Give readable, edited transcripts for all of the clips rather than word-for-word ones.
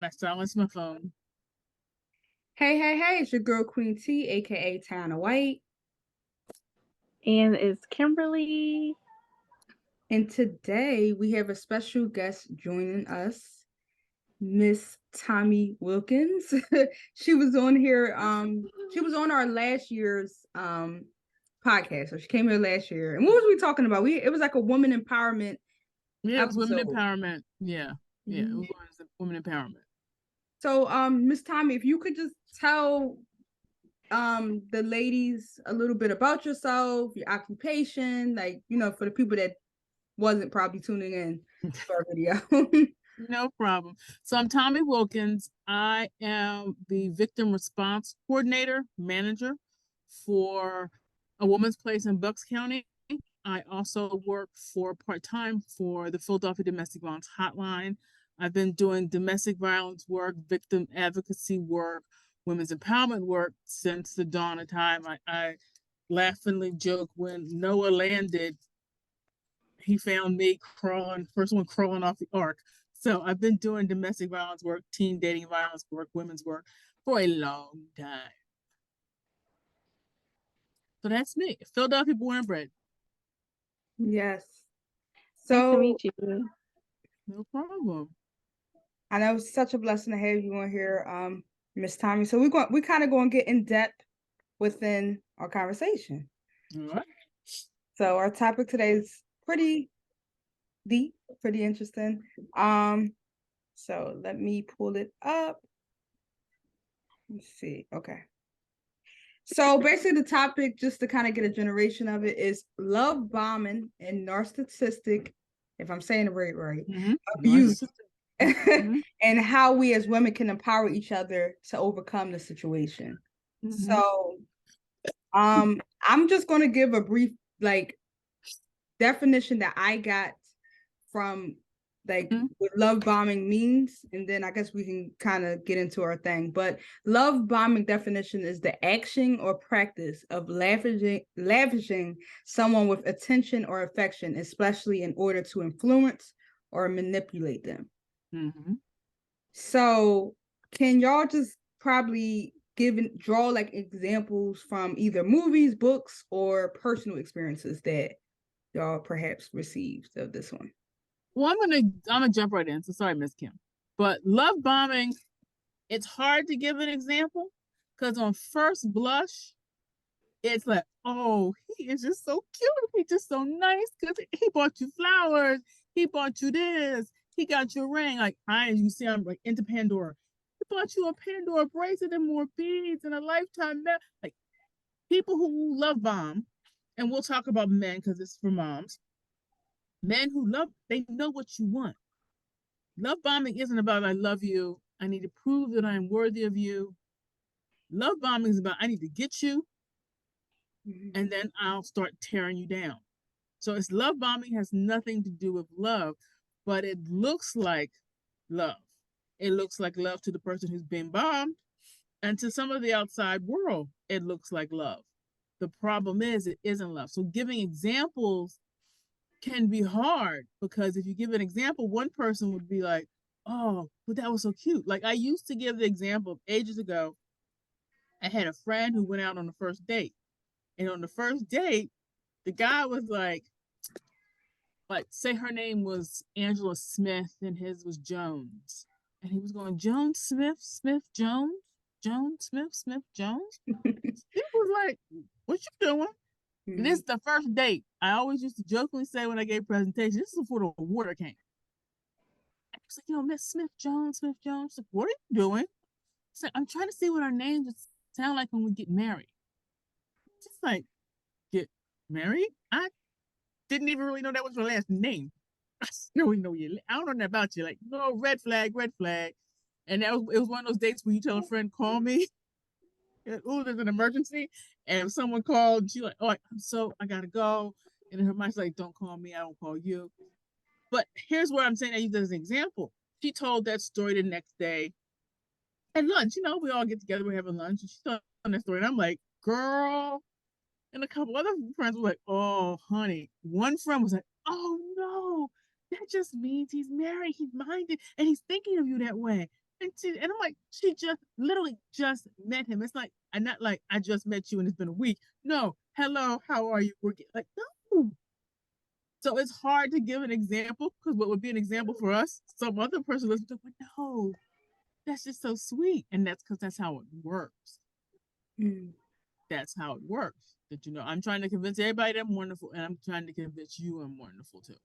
I silenced my phone. Hey, it's your girl Queen T, aka Tyohnah White. And it's Kimberly. And today we have a special guest joining us, Miss Tommie Wilkins. She was on here, she was on our last year's podcast. So she came here last year. And what was we talking about? It was like a woman empowerment Yeah, it was women episode. empowerment. Yeah, it Mhm. was women empowerment. So Miss Tommie, if you could just tell the ladies a little bit about yourself, your occupation, like, for the people that wasn't probably tuning in for our video. No problem. So I'm Tommie Wilkins. I am the victim response coordinator manager for a woman's place in Bucks County. I also work for part-time for the Philadelphia Domestic Violence Hotline. I've been doing domestic violence work, victim advocacy work, women's empowerment work since the dawn of time. I laughingly joke when Noah landed, he found me crawling, first one crawling off the ark. So I've been doing domestic violence work, teen dating violence work, women's work for a long time. So that's me, Philadelphia born and bred. Yes. Nice to So meet you. No problem. I know it's such a blessing to have you on here, Miss Tommie. So we kind of going to get in depth within our conversation. All right. So our topic today is pretty deep, pretty interesting. So let me pull it up. Let's see. Okay. So basically the topic, just to kind of get a generation of it, is love bombing and narcissistic, if I'm saying it right, abuse. Mm-hmm. And how we as women can empower each other to overcome the situation. Mm-hmm. So I'm just going to give a brief like definition that I got from like what love bombing means, and then I guess we can kind of get into our thing. But love bombing definition is the action or practice of lavishing someone with attention or affection, especially in order to influence or manipulate them. Mm-hmm. So can y'all just probably draw like examples from either movies, books, or personal experiences that y'all perhaps received of this one? Well, I'm gonna jump right in. So sorry, Miss Kim. But love bombing, it's hard to give an example because on first blush, it's like, oh, he is just so cute. He's just so nice because he bought you flowers. He bought you this. He got you a ring. Like you see, I'm like into Pandora. He bought you a Pandora bracelet and more beads and a lifetime. Like people who love bomb, and we'll talk about men because it's for moms. Men who love, they know what you want. Love bombing isn't about I love you. I need to prove that I'm worthy of you. Love bombing is about I need to get you, and then I'll start tearing you down. So it's love bombing has nothing to do with love, but it looks like love. It looks like love to the person who's been bombed, and to some of the outside world, it looks like love. The problem is it isn't love. So giving examples can be hard because if you give an example, one person would be like, "Oh, but that was so cute." Like I used to give the example ages ago. I had a friend who went out on the first date, and on the first date, the guy was like say her name was Angela Smith and his was Jones. And he was going, Jones, Smith, Smith, Jones, Jones, Smith, Smith, Jones. He was like, what you doing? And this is the first date. I always used to jokingly say when I gave presentations, this is before the water came. I was like, Miss Smith Jones, Smith Jones. Like, what are you doing? So I'm trying to see what our names would sound like when we get married. Just like, get married? I didn't even really know that was your last name. I still don't know you. I don't know nothing about you. Like, no, red flag, red flag. And it was one of those dates where you tell a friend, call me. Oh, there's an emergency. And if someone called, she like, oh, I gotta go. And in her mind's like, don't call me, I don't call you. But here's where I'm saying I use as an example. She told that story the next day at lunch. We all get together, we're having lunch, and she told that story. And I'm like, girl. And a couple other friends were like, oh, honey. One friend was like, oh, no, that just means he's married, he's minded, and he's thinking of you that way. And I'm like, she just literally just met him. It's like, I'm not like, I just met you and it's been a week. No, hello, how are you? We're like, no. So it's hard to give an example because what would be an example for us, some other person listens to, but no, that's just so sweet. And that's because that's how it works. That's how it works. That, you know, I'm trying to convince everybody that I'm wonderful, and I'm trying to convince you I'm wonderful too.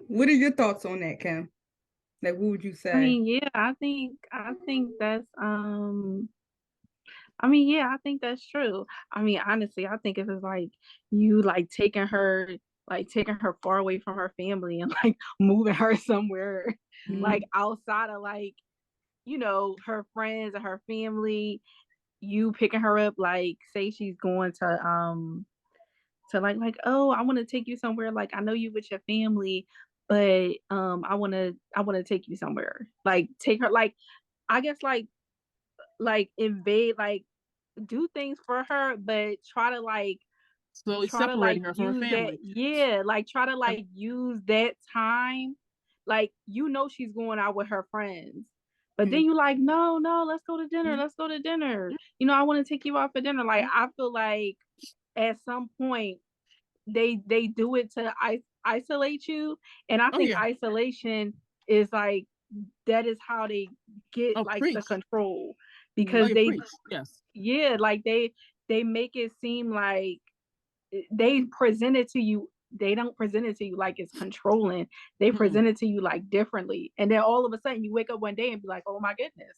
What are your thoughts on that, Kim? Like, what would you say? I mean, yeah, I think that's I mean, yeah, I think that's true. I mean, honestly, I think if it's like you like taking her far away from her family and like moving her somewhere like outside of like, you know, her friends and her family, you picking her up, like say she's going to oh, I want to take you somewhere, like I know you with your family, but I want to take you somewhere, like take her, like I guess like invade, like do things for her, but Slowly try to like separating her from her use that, family. yeah, like try to like use that time, like you know she's going out with her friends, but then you like, no, let's go to dinner, you know, I want to take you out for dinner. Like I feel like at some point they do it to isolate you, and I think isolation is like, that is how they get like the control, because they yes, yeah, like they make it seem like they present it to you, they don't present it to you like it's controlling, they present it to you like differently, and then all of a sudden you wake up one day and be like, oh my goodness,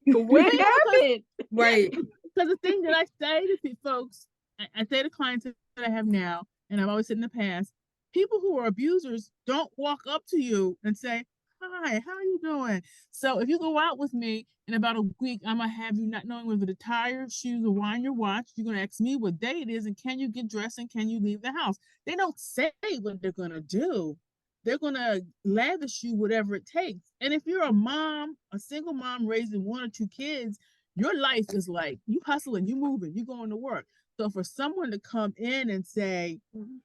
what happened? Right. Because the thing that I say to folks, I say to clients that I have now, and I've always said in the past, people who are abusers don't walk up to you and say, hi, how are you doing? So if you go out with me in about a week, I'm going to have you not knowing whether to tie your shoes or wind your watch. You're going to ask me what day it is, and can you get dressed, and can you leave the house? They don't say what they're going to do. They're going to lavish you whatever it takes. And if you're a mom, a single mom raising 1 or 2 kids, your life is like you hustling, you moving, you going to work. So for someone to come in and say,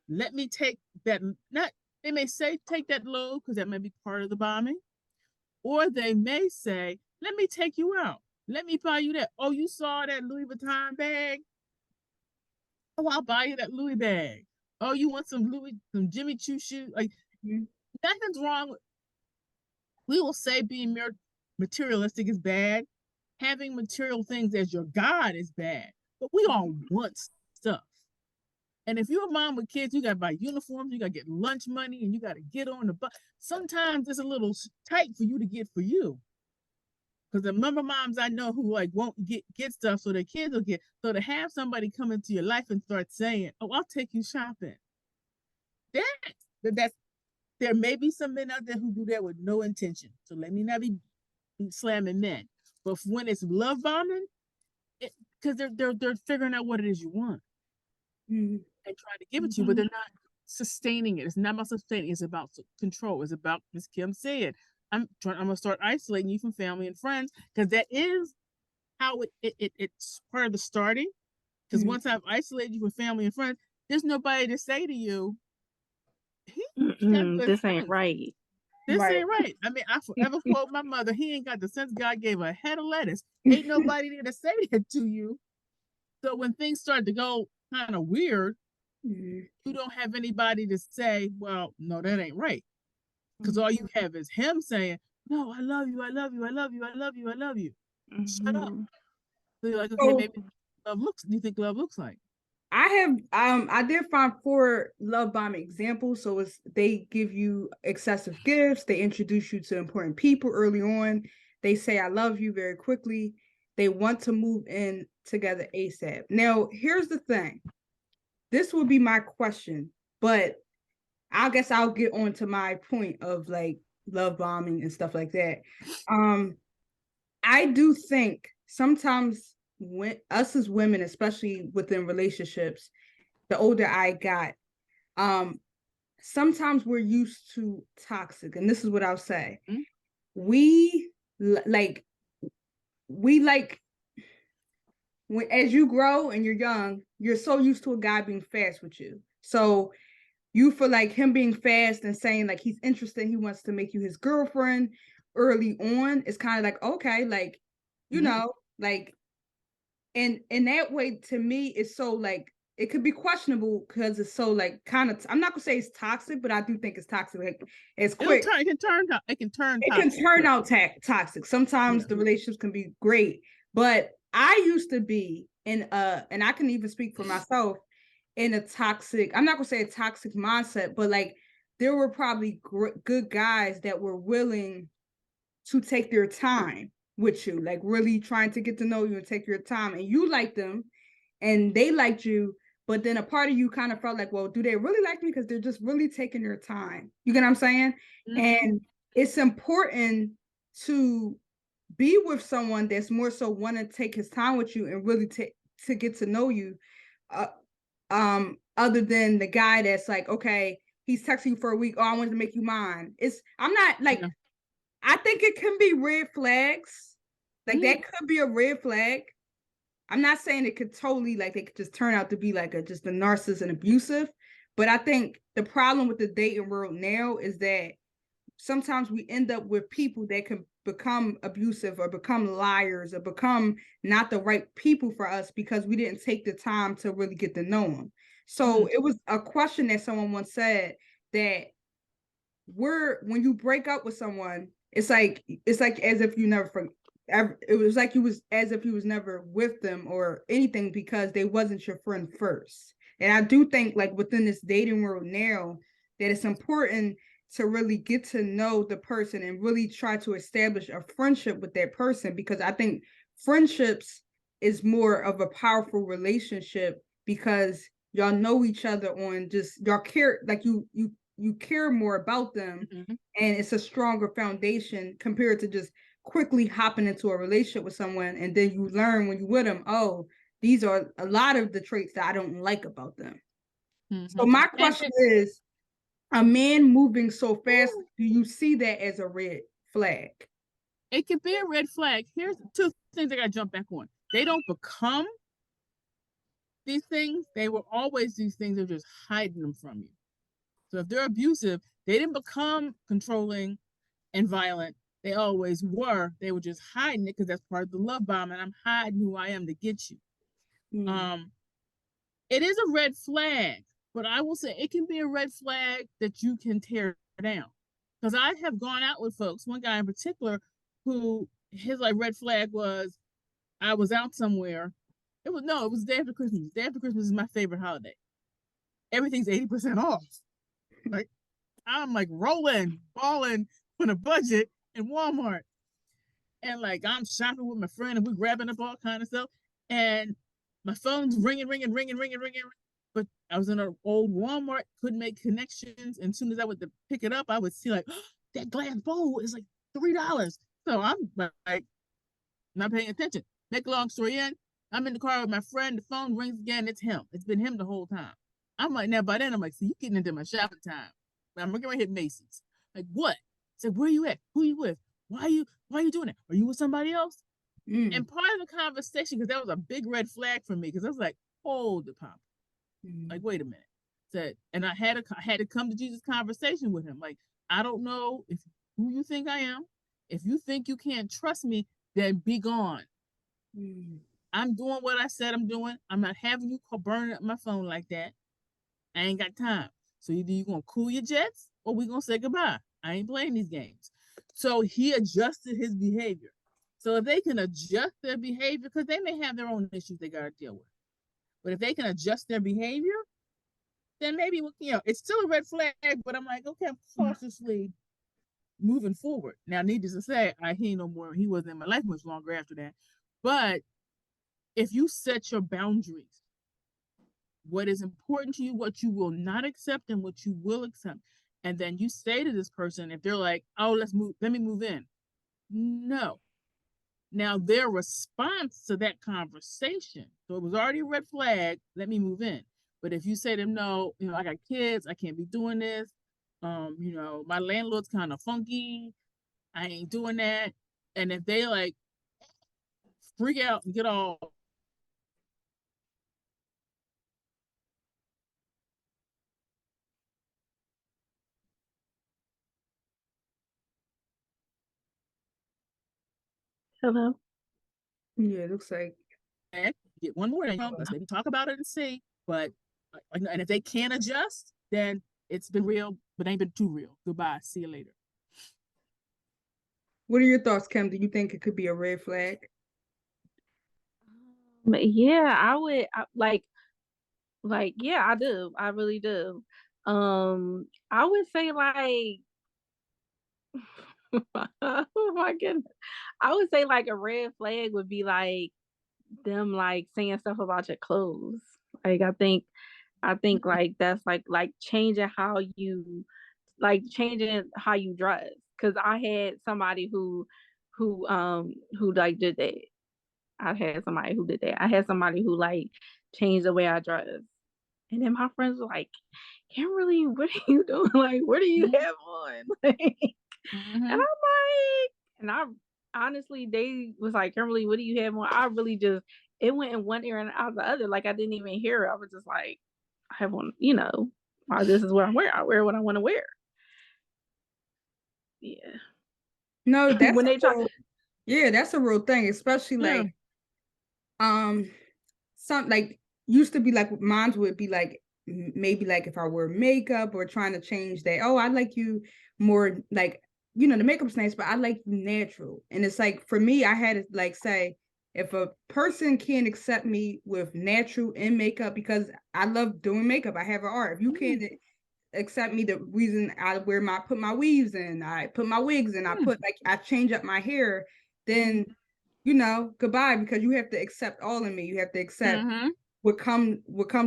let me take that, not, they may say take that load because that may be part of the bombing, or they may say, let me take you out, let me buy you that. Oh, you saw that Louis Vuitton bag? Oh, I'll buy you that Louis bag. Oh, you want some Jimmy Choo shoes? Like, nothing's wrong with, we will say being materialistic is bad. Having material things as your God is bad, but we all want stuff. And if you're a mom with kids, you got to buy uniforms, you got to get lunch money, and you got to get on the bus. Sometimes it's a little tight for you to get for you. Because the number of moms I know who like won't get stuff so their kids will get. So to have somebody come into your life and start saying, "Oh, I'll take you shopping," that's there may be some men out there who do that with no intention. So let me not be slamming men. But when it's love bombing, because they're figuring out what it is you want and trying to give it to you, but they're not sustaining it. It's not about sustaining. It's about control. It's about, as Kim said, I'm gonna start isolating you from family and friends, because that is how it's part of the starting. Because once I've isolated you from family and friends, there's nobody to say to you, this ain't right. This ain't right. I mean, I forever quote my mother, he ain't got the sense God gave a head of lettuce. Ain't nobody there to say that to you. So when things start to go kind of weird, you don't have anybody to say, well, no, that ain't right. Because all you have is him saying, no, I love you, I love you, I love you, I love you, I love you. Shut up. So you're like, okay, maybe you think love looks like? I did find 4 love bombing examples. So they give you excessive gifts, they introduce you to important people early on, they say I love you very quickly, they want to move in together ASAP. Now, here's the thing. This would be my question, but I guess I'll get on to my point of like love bombing and stuff like that. I do think sometimes when us as women, especially within relationships, the older I got, sometimes we're used to toxic. And this is what I'll say. We like when, as you grow and you're young, you're so used to a guy being fast with you. So you feel like him being fast and saying like he's interested, he wants to make you his girlfriend early on, it's kind of like, okay, like, you know, like, and in that way, to me, it's so like, it could be questionable because it's so like kind of, I'm not gonna say it's toxic, but I do think it's toxic. Like, it's quick. It can turn out toxic. Sometimes the relationships can be great, but I used to be in and I can even speak for myself, in a toxic, I'm not gonna say a toxic mindset, but like there were probably good guys that were willing to take their time with you, like really trying to get to know you and take your time, and you liked them and they liked you, but then a part of you kind of felt like, well, do they really like me? Because they're just really taking their time. You get what I'm saying? And it's important to be with someone that's more so want to take his time with you and really to get to know you. Other than the guy that's like, okay, he's texting you for a week, oh, I wanted to make you mine. I'm not like, I think it can be red flags. Like that could be a red flag. I'm not saying it could totally, like, they could just turn out to be like just a narcissist and abusive. But I think the problem with the dating world now is that sometimes we end up with people that can become abusive or become liars or become not the right people for us because we didn't take the time to really get to know them. So it was a question that someone once said that when you break up with someone, it's like as if you never it was like as if you was never with them or anything because they wasn't your friend first. And I do think like within this dating world now that it's important to really get to know the person and really try to establish a friendship with that person, because I think friendships is more of a powerful relationship because y'all know each other on just y'all care, like you care more about them, and it's a stronger foundation compared to just quickly hopping into a relationship with someone and then you learn when you with them, oh, these are a lot of the traits that I don't like about them. So my question is, a man moving so fast, do you see that as a red flag? It could be a red flag. Here's two things I gotta jump back on. They don't become these things. They were always these things. They're just hiding them from you. So if they're abusive, they didn't become controlling and violent. They always were. They were just hiding it because that's part of the love bomb, and I'm hiding who I am to get you. It is a red flag, but I will say it can be a red flag that you can tear down. Because I have gone out with folks, one guy in particular, who his like red flag was I was out somewhere. It was the day after Christmas. The day after Christmas is my favorite holiday. Everything's 80% off. Like I'm like rolling, balling on a budget in Walmart. And like I'm shopping with my friend and we're grabbing up all kind of stuff. And my phone's ringing. But I was in an old Walmart, couldn't make connections. And as soon as I went to pick it up, I would see like, oh, that glass bowl is like $3. So I'm like, not paying attention. Make a long story in, I'm in the car with my friend. The phone rings again. It's him. It's been him the whole time. I'm like, now by then, I'm like, see, you getting into my shopping time. I'm going to hit Macy's. Like, what? I said, where you at? Who you with? Why are you doing it? Are you with somebody else? And part of the conversation, because that was a big red flag for me, because I was like, hold it, Pop. Like, wait a minute. Said, and I had to come to Jesus conversation with him. Like, I don't know if who you think I am. If you think you can't trust me, then be gone. I'm doing what I said I'm doing. I'm not having you burning up my phone like that. I ain't got time. So either you gonna cool your jets or we gonna say goodbye. I ain't playing these games. So he adjusted his behavior. So if they can adjust their behavior, because they may have their own issues they gotta deal with. But if they can adjust their behavior, then maybe it's still a red flag. But I'm like, okay, I'm cautiously moving forward. Now, needless to say, he no more. He wasn't in my life much longer after that. But if you set your boundaries, what is important to you, what you will not accept, and what you will accept, and then you say to this person, if they're like, oh, let me move in. No. Now, their response to that conversation, so it was already a red flag, let me move in. But if you say to them, no, I got kids, I can't be doing this. My landlord's kind of funky. I ain't doing that. And if they like freak out and get all Hello. Yeah, it looks like. And get one more, let's maybe talk about it and see. But and if they can't adjust, then it's been real, but ain't been too real. Goodbye. See you later. What are your thoughts, Kim? Do you think it could be a red flag? Yeah, I would yeah, I do. I really do. I would say like oh my goodness. I would say like a red flag would be like them like saying stuff about your clothes. Like I think like that's like changing how you dress. Cause I had somebody who like did that. I had somebody who did that. I had somebody who like changed the way I dress. And then my friends were like, Kimberly, what are you doing? Like, what do you have on? And I'm like, and I honestly, they was like, Kimberly, what do you have on? I really just, it went in one ear and out the other. Like, I didn't even hear it. I was just like, I have on, this is what I'm wearing. I wear what I want to wear. Yeah. No, that's when they try. Yeah, that's a real thing, especially like some like used to be like mine would be like maybe like if I wear makeup or trying to change that. Oh, I like you more like the makeup's nice, but I like you natural. And it's like for me, I had to like say if a person can't accept me with natural and makeup because I love doing makeup, I have an art. If you can't accept me the reason I put my weaves in, I put my wigs in, I change up my hair, then goodbye, because you have to accept all of me. You have to accept what comes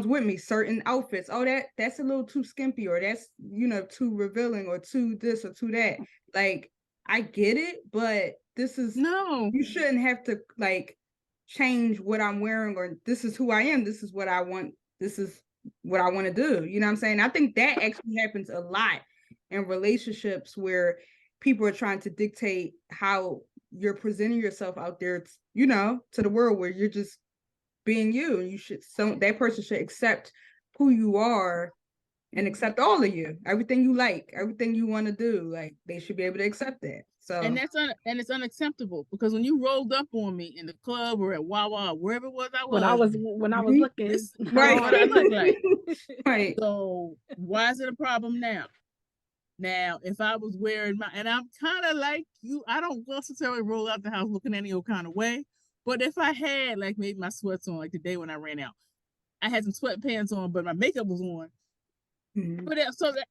with me, certain outfits. Oh, that's a little too skimpy, or that's too revealing, or too this or too that. Like, I get it, but this is you shouldn't have to like change what I'm wearing, or this is who I am, this is what I want, this is what I want to do. You know what I'm saying? I think that actually happens a lot in relationships where people are trying to dictate how you're presenting yourself out there, to the world, where you're just being you, and that person should accept who you are and accept all of you, everything you like, everything you want to do. Like, they should be able to accept that. So, and it's unacceptable, because when you rolled up on me in the club or at Wawa, wherever it was, when I was looking, this is right. what I look like. Right. So why is it a problem now? Now, if I was wearing and I'm kind of like you, I don't necessarily roll out the house looking any old kind of way. But if I had like maybe my sweats on, like the day when I ran out, I had some sweatpants on, but my makeup was on. But so that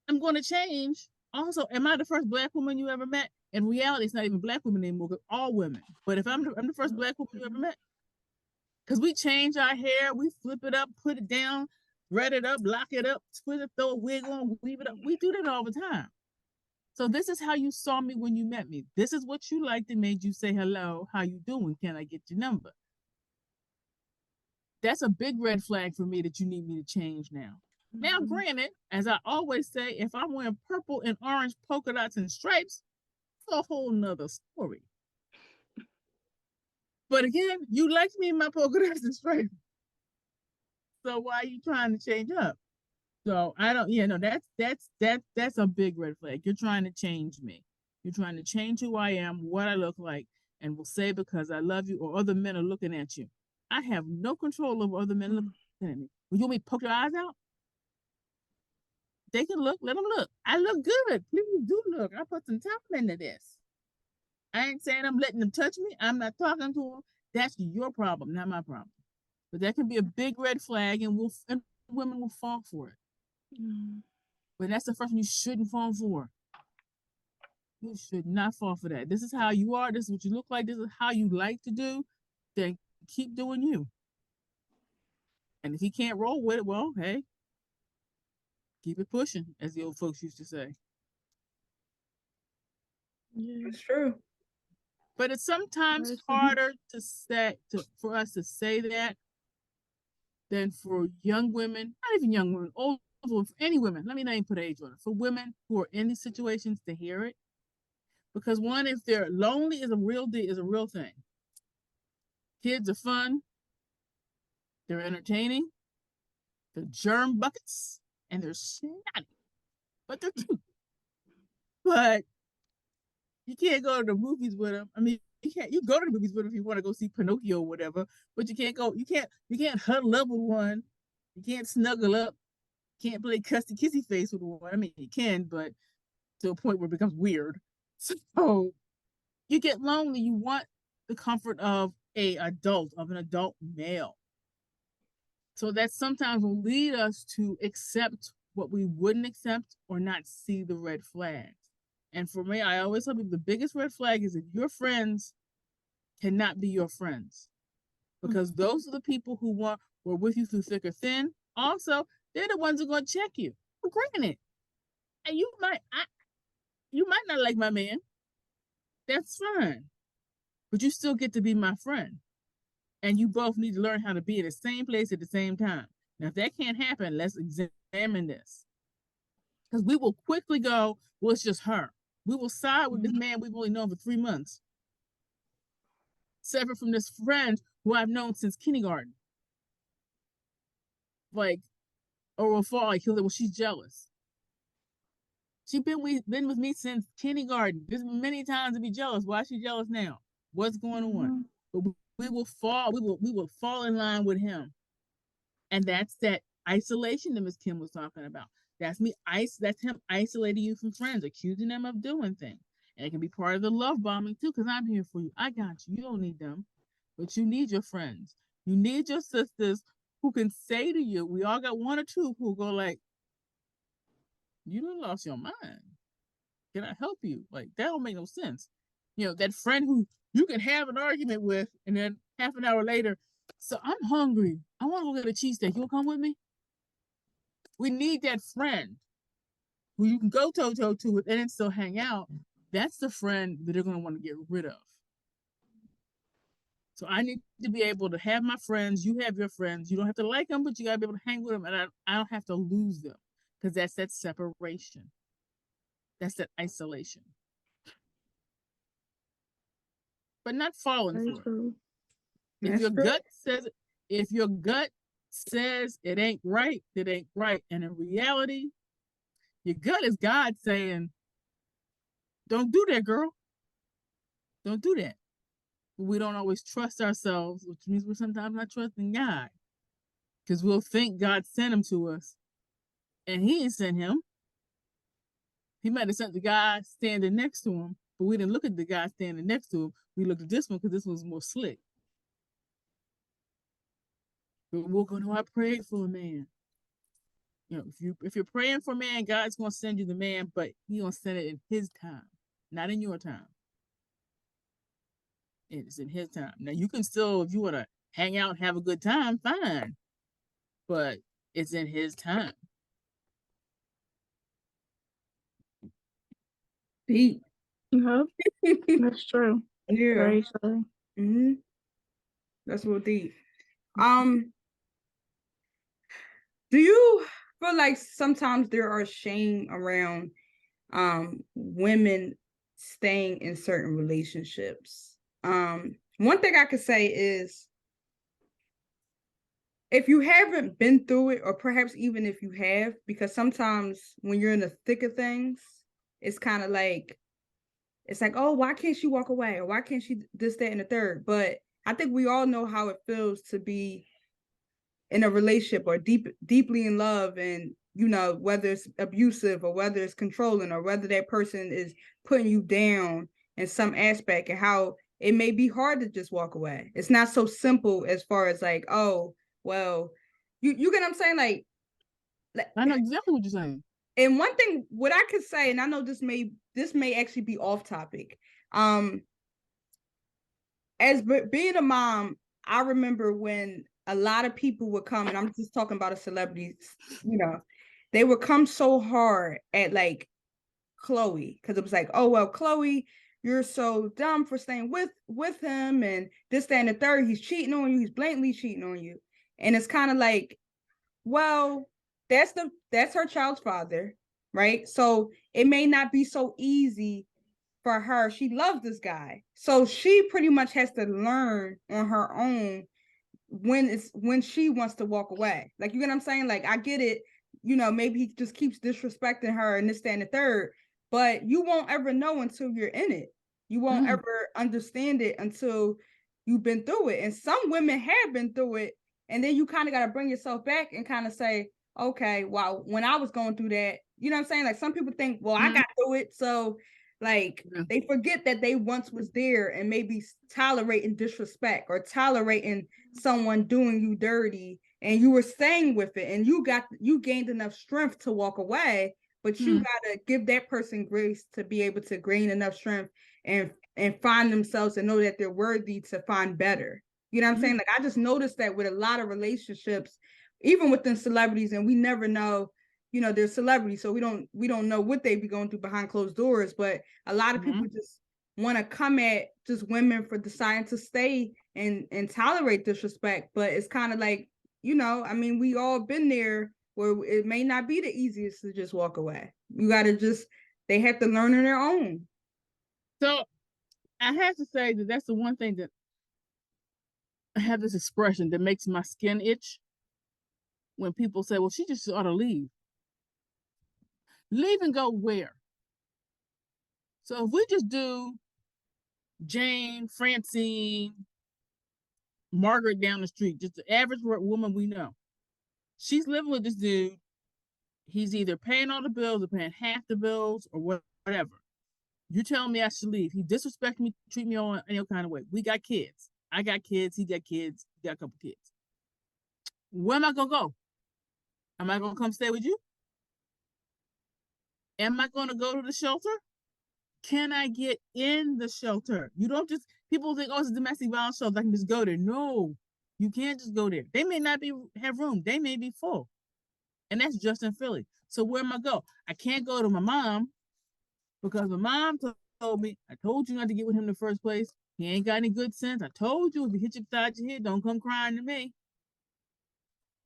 I'm going to change. Also, am I the first Black woman you ever met? In reality, it's not even Black women anymore, because all women. But if I'm the first Black woman you ever met, because we change our hair, we flip it up, put it down, thread it up, lock it up, split it, throw a wig on, weave it up. We do that all the time. So this is how you saw me when you met me. This is what you liked and made you say hello. How you doing? Can I get your number? That's a big red flag for me that you need me to change now. Now, granted, as I always say, if I'm wearing purple and orange polka dots and stripes, it's a whole nother story. But again, you liked me in my polka dots and stripes. So why are you trying to change up? So I don't, that's a big red flag. You're trying to change me. You're trying to change who I am, what I look like, and will say because I love you or other men are looking at you. I have no control over other men looking at me. Will you want me to poke your eyes out? They can look, let them look. I look good. Please do look. I put some time into this. I ain't saying I'm letting them touch me. I'm not talking to them. That's your problem, not my problem. But that can be a big red flag, and women will fall for it. But that's the first one you shouldn't fall for. You should not fall for that. This is how you are. This is what you look like. This is how you like to do. Then keep doing you. And if he can't roll with it, well, hey, keep it pushing, as the old folks used to say. Yeah, it's true. But it's sometimes harder for us to say that than for young women, not even young women, old, for any women. Let me not even put age on it. For women who are in these situations to hear it. Because one, if they're lonely, is a real thing. Kids are fun. They're entertaining. They're germ buckets, and they're snotty, but they're cute. But you can't go to the movies with them. I mean, you go to the movies with if you want to go see Pinocchio or whatever, but you can't huddle up with one. You can't snuggle up. Can't play kissy face with one. I mean, you can, but to a point where it becomes weird. So you get lonely. You want the comfort of an adult male. So that sometimes will lead us to accept what we wouldn't accept or not see the red flags. And for me, I always tell people the biggest red flag is if your friends cannot be your friends, because those are the people who were with you through thick or thin. Also, they're the ones who are going to check you. For granted, and you might not like my man. That's fine, but you still get to be my friend, and you both need to learn how to be in the same place at the same time. Now, if that can't happen, let's examine this, because we will quickly go, well, it's just her. We will side with this man we've only known for 3 months, separate from this friend who I've known since kindergarten. Like, or will fall like, well, she's jealous. She's been with me since kindergarten. There's many times to be jealous. Why is she jealous now? What's going on? But we will fall in line with him. And that's that isolation that Ms. Kim was talking about. That's him isolating you from friends, accusing them of doing things. And it can be part of the love bombing too, because I'm here for you. I got you. You don't need them. But you need your friends. You need your sisters who can say to you, we all got one or two who go like, you done lost your mind. Can I help you? Like, that don't make no sense. That friend who you can have an argument with, and then half an hour later, so I'm hungry. I want to go get a cheesesteak. You'll come with me? We need that friend who you can go toe-to-toe to with and then still hang out. That's the friend that they're going to want to get rid of. So I need to be able to have my friends. You have your friends. You don't have to like them, but you got to be able to hang with them, and I don't have to lose them, because that's that separation. That's that isolation. But not falling for it. If your gut says it ain't right, it ain't right. And in reality, your gut is God saying, don't do that, girl. Don't do that. But we don't always trust ourselves, which means we're sometimes not trusting God, because we'll think God sent him to us, and he ain't sent him. He might have sent the guy standing next to him, but we didn't look at the guy standing next to him. We looked at this one because this one's more slick. But we're going to, I prayed for a man. If you're praying for a man, God's going to send you the man, but he's going to send it in his time, not in your time. It's in his time. Now, you can still, if you want to hang out and have a good time, fine. But it's in his time. Deep. Yep. That's true. Yeah. Very true. Mm-hmm. That's real deep. Do you feel like sometimes there are shame around women staying in certain relationships? One thing I could say is, if you haven't been through it, or perhaps even if you have, because sometimes when you're in the thick of things, it's kind of like, oh, why can't she walk away? Or why can't she this, that, and the third? But I think we all know how it feels to be in a relationship or deeply in love, and whether it's abusive or whether it's controlling or whether that person is putting you down in some aspect, and how it may be hard to just walk away. It's not so simple as far as like, oh, well, you get what I'm saying? Like, I know exactly what you're saying. And one thing, what I could say, and I know this may actually be off topic. As being a mom, I remember when a lot of people would come, and I'm just talking about a celebrity, they would come so hard at like Chloe, because it was like, oh, well, Chloe, you're so dumb for staying with him, and this, that, and the third, he's cheating on you, he's blatantly cheating on you. And it's kind of like, well, that's her child's father, right? So it may not be so easy for her. She loves this guy, so she pretty much has to learn on her own when she wants to walk away. Like, you get what I'm saying? Like, I get it, maybe he just keeps disrespecting her and this, that, and the third, but you won't ever know until you're in it. You won't ever understand it until you've been through it. And some women have been through it. And then you kind of got to bring yourself back and kind of say, okay, wow, when I was going through that, you know what I'm saying? Like some people think, well, I got through it. So like they forget that they once was there and maybe tolerating disrespect or tolerating someone doing you dirty, and you were staying with it, and you gained enough strength to walk away, but you gotta give that person grace to be able to gain enough strength and find themselves and know that they're worthy to find better. You know what I'm saying? Like I just noticed that with a lot of relationships, even within celebrities, and we never know, you know, they're celebrities, so we don't know what they be going through behind closed doors. But a lot of people just want to come at just women for deciding to stay and tolerate disrespect. But it's kind of like, you know, I mean, we all been there where it may not be the easiest to just walk away. You got to just, they have to learn on their own. So I have to say that that's the one thing that I have this expression that makes my skin itch when people say, well, she just ought to leave. Leave and go where? So if we just do Jane, Francine, Margaret down the street, just the average woman we know, she's living with this dude. He's either paying all the bills or paying half the bills or whatever. You tell me I should leave. He disrespects me, treat me all any kind of way. We got kids. I got kids. He got kids. He got a couple kids. Where am I going to go? Am I going to come stay with you? Am I going to go to the shelter? Can I get in the shelter? You don't just, people think, oh, it's a domestic violence shelter, I can just go there. No, you can't just go there. They may not have room. They may be full. And that's just in Philly. So where am I go? I can't go to my mom because my mom told me, I told you not to get with him in the first place. He ain't got any good sense. I told you if he hit you upside your head, don't come crying to me.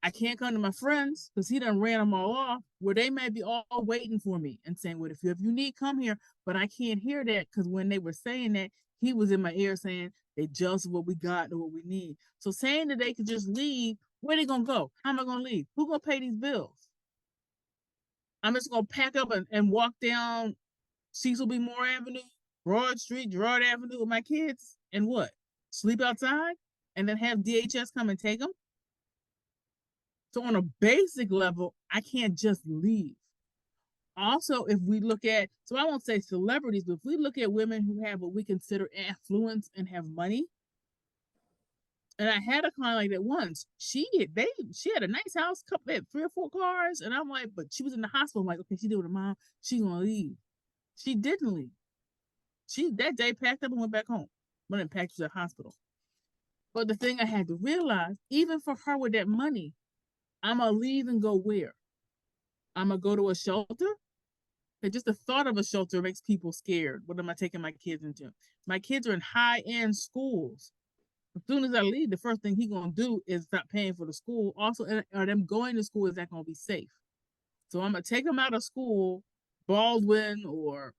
I can't come to my friends because he done ran them all off, where they may be all waiting for me and saying, well, if you need, come here. But I can't hear that because when they were saying that, he was in my ear saying they jealous of what we got or what we need. So saying that they could just leave, where they going to go? How am I going to leave? Who going to pay these bills? I'm just going to pack up and walk down Cecil B. Moore Avenue, Broad Street, Gerard Avenue with my kids and what? Sleep outside and then have DHS come and take them? So on a basic level, I can't just leave. Also, if we look at, so I won't say celebrities, but if we look at women who have what we consider affluence and have money, and I had a client like that once. She had a nice house, couple had 3 or 4 cars, and I'm like, but she was in the hospital. I'm like, okay, she did with her mom. She's gonna leave. She didn't leave. She that day packed up and went back home. Went and packed to the hospital. But the thing I had to realize, even for her with that money, I'm gonna leave and go where? I'm gonna go to a shelter. And just the thought of a shelter makes people scared. What am I taking my kids into? My kids are in high-end schools. As soon as I leave, the first thing he's gonna do is stop paying for the school. Also, are them going to school, is that gonna be safe? So I'm gonna take them out of school, Baldwin or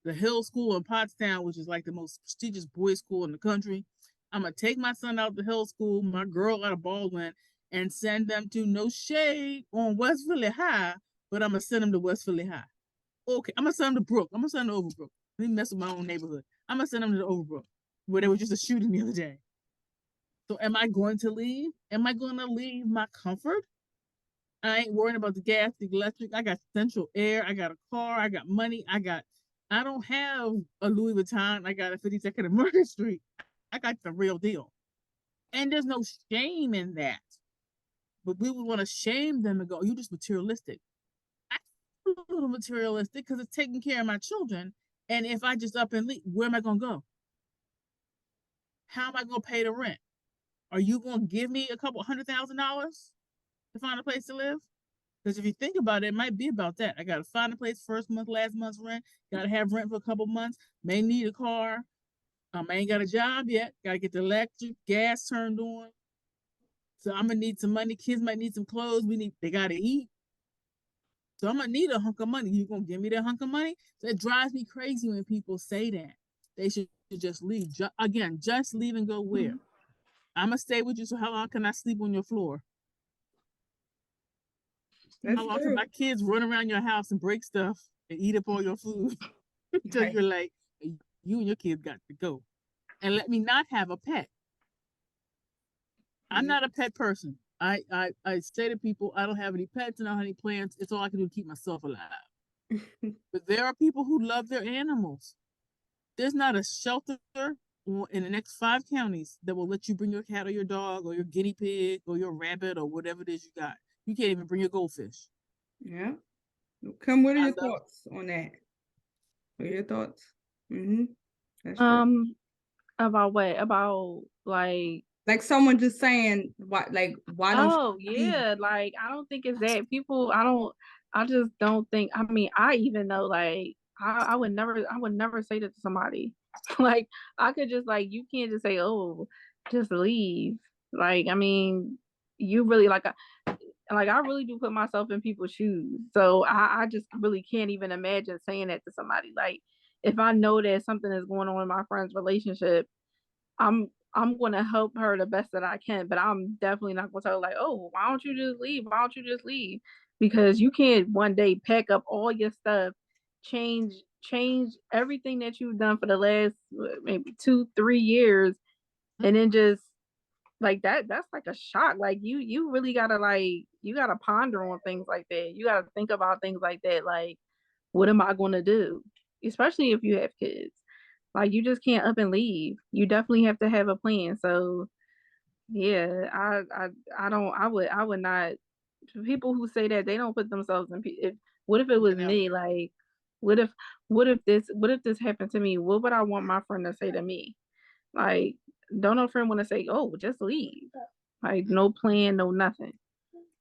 the Hill School in Pottstown, which is like the most prestigious boys' school in the country. I'm gonna take my son out to Hill School, my girl out of Baldwin, and send them to, no shade on West Philly High, but I'm gonna send them to West Philly High. Okay, I'm gonna send them to Brook. I'm gonna send them to Overbrook. Let me mess with my own neighborhood. I'm gonna send them to the Overbrook, where there was just a shooting the other day. So am I going to leave? Am I going to leave my comfort? I ain't worrying about the gas, the electric. I got central air. I got a car. I got money. I don't have a Louis Vuitton. I got a 52nd and Market Street. I got the real deal. And there's no shame in that. But we would want to shame them and go, you just materialistic. I'm a little materialistic because it's taking care of my children. And if I just up and leave, where am I going to go? How am I going to pay the rent? Are you going to give me a couple $100,000 to find a place to live? Because if you think about it, it might be about that. I got to find a place first month, last month's rent. Got to have rent for a couple months. May need a car. I ain't got a job yet. Got to get the electric, gas turned on. So I'm going to need some money. Kids might need some clothes. They got to eat. So I'm going to need a hunk of money. You going to give me that hunk of money? So it drives me crazy when people say that. They should just leave. Again, just leave and go where? I'm going to stay with you, so how long can I sleep on your floor? How long can my kids run around your house and break stuff and eat up all your food until you're like, You and your kids got to go. And let me not have a pet. I'm not a pet person. I say to people, I don't have any pets and I don't have any plants. It's all I can do to keep myself alive. But there are people who love their animals. There's not a shelter in the next 5 counties that will let you bring your cat or your dog or your guinea pig or your rabbit or whatever it is you got. You can't even bring your goldfish. Yeah. Kim, what are your thoughts on that? What are your thoughts? That's true. About what? About like someone just saying why don't oh yeah, like I don't think it's that people I just don't think I mean I even know like I would never say that to somebody. Like I could just like you can't just say, oh, just leave. Like I mean, you really like I really do put myself in people's shoes. So I just really can't even imagine saying that to somebody. Like if I know that something is going on in my friend's relationship, I'm gonna help her the best that I can, but I'm definitely not gonna tell her like, oh, why don't you just leave? Why don't you just leave? Because you can't one day pack up all your stuff, change everything that you've done for the last maybe 2-3 years, and then just like that's like a shock. Like you really gotta you gotta ponder on things like that. You gotta think about things like that. Like, what am I gonna do? Especially if you have kids. Like you just can't up and leave. You definitely have to have a plan. So yeah, I would not. People who say that they don't put themselves in. What if it was me? Like, what if what if this happened to me? What would I want my friend to say to me? Like, don't no friend want to say, oh, just leave. Like no plan, no nothing.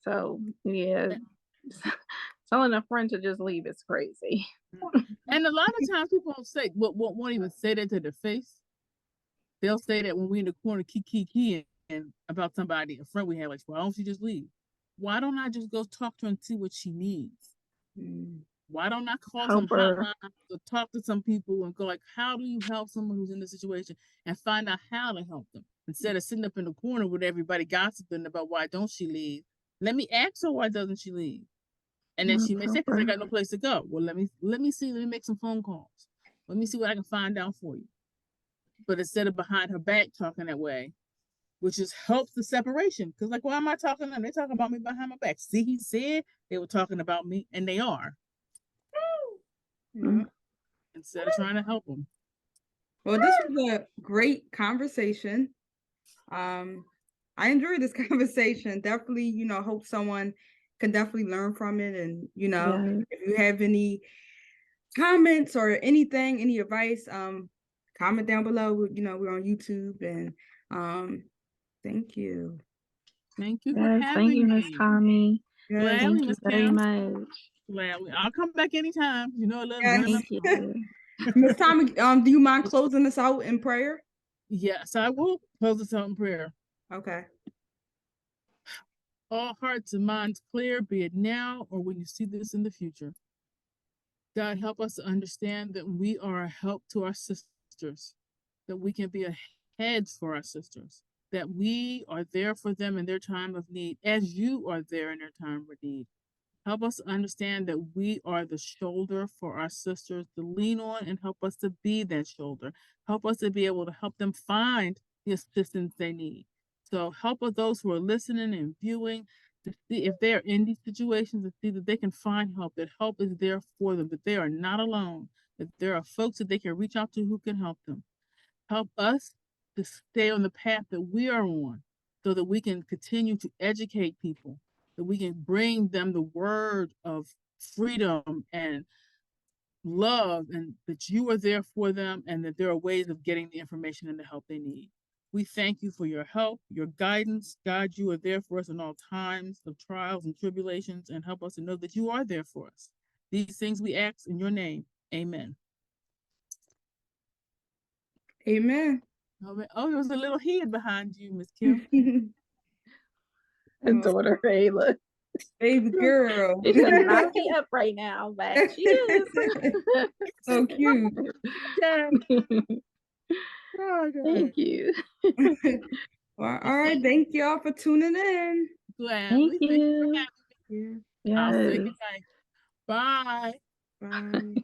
So yeah, telling a friend to just leave is crazy. And a lot of times people don't say won't even say that to their face. They'll say that when we're in the corner key and about somebody, a friend we have, like, why don't you just leave? Why don't I just go talk to her and see what she needs? Why don't I call some hotlines or talk to some people and go like, how do you help someone who's in this situation and find out how to help them? Instead of sitting up in the corner with everybody gossiping about why don't she leave, let me ask her why doesn't she leave? And then she may say, because I got no place to go. Well, let me see, let me make some phone calls. Let me see what I can find out for you. But instead of behind her back talking that way, which just helps the separation. Because like, why am I talking to them? They're talking about me behind my back. See, he said they were talking about me, and they are. Instead of trying to help them. Well, this was a great conversation. I enjoyed this conversation. Definitely, hope someone can definitely learn from it. And, if you have any comments or anything, any advice, comment down below. We're on YouTube, and thank you. Thank you for having me. Miss Tommie. Gladly, thank you very much. Gladly. I'll come back anytime. Thank you. Miss Tommie, do you mind closing us out in prayer? Yes, I will close us out in prayer. Okay. All hearts and minds clear, be it now or when you see this in the future. God, help us to understand that we are a help to our sisters, that we can be a hedge for our sisters, that we are there for them in their time of need, as you are there in their time of need. Help us understand that we are the shoulder for our sisters to lean on, and help us to be that shoulder. Help us to be able to help them find the assistance they need. So help us, those who are listening and viewing, to see if they're in these situations, to see that they can find help, that help is there for them, that they are not alone, that there are folks that they can reach out to who can help them. Help us to stay on the path that we are on so that we can continue to educate people, that we can bring them the word of freedom and love, and that you are there for them, and that there are ways of getting the information and the help they need. We thank you for your help, your guidance. God, you are there for us in all times of trials and tribulations, and help us to know that you are there for us. These things we ask in your name. Amen. Amen. Oh, there was a little head behind you, Miss Kim. Daughter Ayla. Baby girl. She should not be up right now, but she is. So cute. Thank you. Well, all right. Thank y'all for tuning in. Gladly. Thank you for having me here. Yes. I'll say goodnight. Bye. Bye.